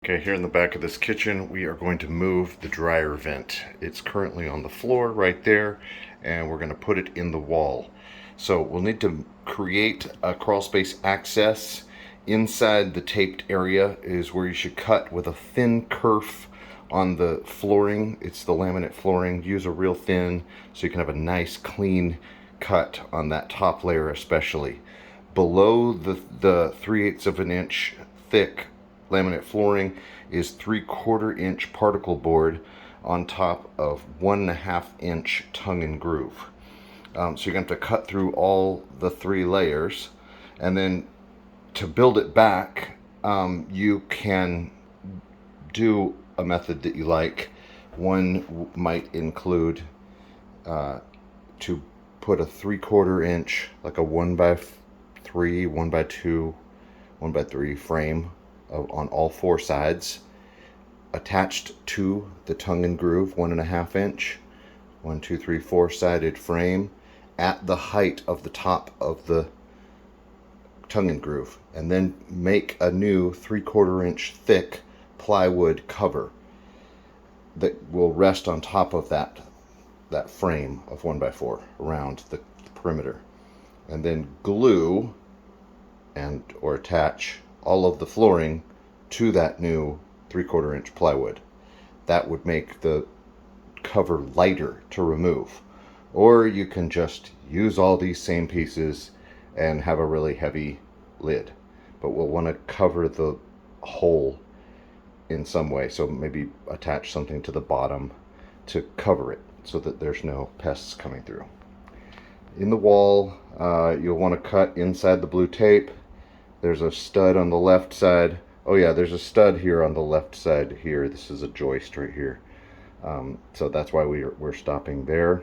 Okay, here in the back of this kitchen, we are going to move the dryer vent. It's currently on the floor right there, and we're going to put it in the wall. So we'll need to create a crawl space access. Inside the taped area is where you should cut with a thin kerf on the flooring. It's the laminate flooring. Use a real thin so you can have a nice clean cut on that top layer especially. Below the 3/8 of an inch thick laminate flooring is 3/4 inch particle board on top of 1.5 inch tongue and groove. So you're going to have to cut through all the 3 layers, and then to build it back, you can do a method that you like. One might include to put a 3/4 inch, like a 1x3, 1x2, 1x3 frame on all 4 sides, attached to the tongue and groove, 1.5 inch, 1, 2, 3, 4-sided frame at the height of the top of the tongue and groove, and then make a new 3/4 inch thick plywood cover that will rest on top of that frame of 1x4 around the perimeter, and then glue and or attach all of the flooring to that new 3/4 inch plywood. That would make the cover lighter to remove. Or you can just use all these same pieces and have a really heavy lid. But we'll want to cover the hole in some way. So maybe attach something to the bottom to cover it so that there's no pests coming through. In the wall, you'll want to cut inside the blue tape. There's a stud on the left side. Oh yeah, there's a stud here on the left side here. This is a joist right here. So that's why we're stopping there.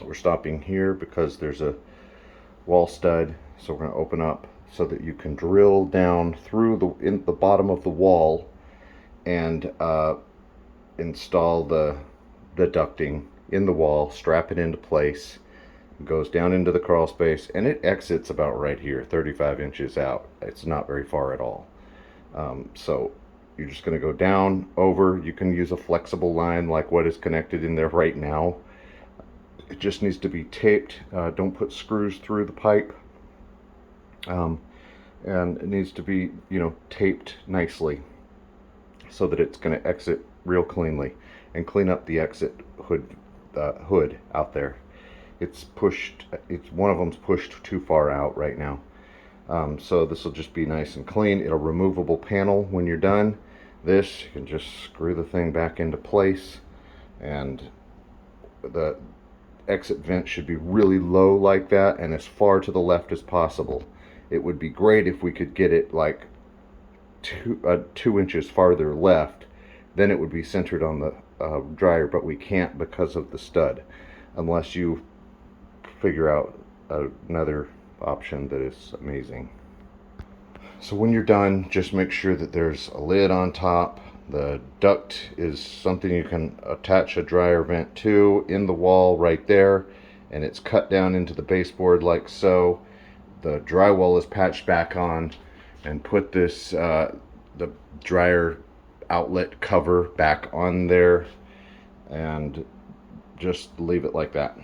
We're stopping here because there's a wall stud. So we're going to open up so that you can drill down through in the bottom of the wall and install the ducting in the wall, strap it into place. Goes down into the crawl space, and it exits about right here, 35 inches out. It's not very far at all. So you're just going to go down, over. You can use a flexible line like what is connected in there right now. It just needs to be taped. Don't put screws through the pipe. And it needs to be, taped nicely so that it's going to exit real cleanly, and clean up the exit hood out there. It's one of them's pushed too far out right now. So this will just be nice and clean. It'll removable panel when you're done. This, you can just screw the thing back into place, and the exit vent should be really low like that and as far to the left as possible. It would be great if we could get it like 2 inches farther left. Then it would be centered on the dryer, but we can't because of the stud, unless you figure out another option that is amazing. So when you're done, just make sure that there's a lid on top. The duct is something you can attach a dryer vent to in the wall right there, and it's cut down into the baseboard like so. The drywall is patched back on, and put this the dryer outlet cover back on there, and just leave it like that.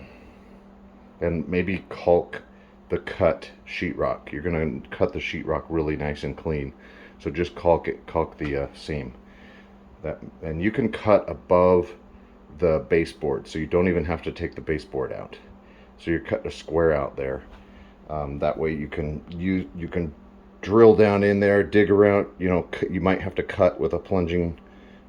And maybe caulk the cut sheetrock. You're going to cut the sheetrock really nice and clean, so just caulk the seam. And you can cut above the baseboard, so you don't even have to take the baseboard out. So you're cutting a square out there. That way you can drill down in there, dig around. You might have to cut with a plunging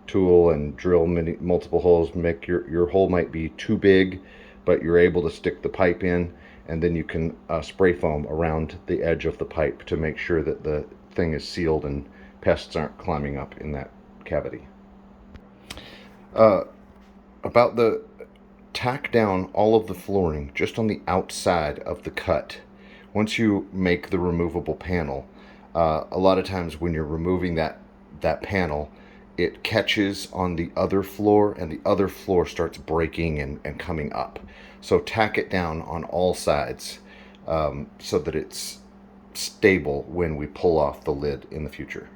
tool and drill multiple holes. Make your hole might be too big, but you're able to stick the pipe in, and then you can spray foam around the edge of the pipe to make sure that the thing is sealed and pests aren't climbing up in that cavity. About the tack down all of the flooring just on the outside of the cut. Once you make the removable panel, a lot of times when you're removing that panel, it catches on the other floor, and the other floor starts breaking and coming up. So tack it down on all sides so that it's stable when we pull off the lid in the future.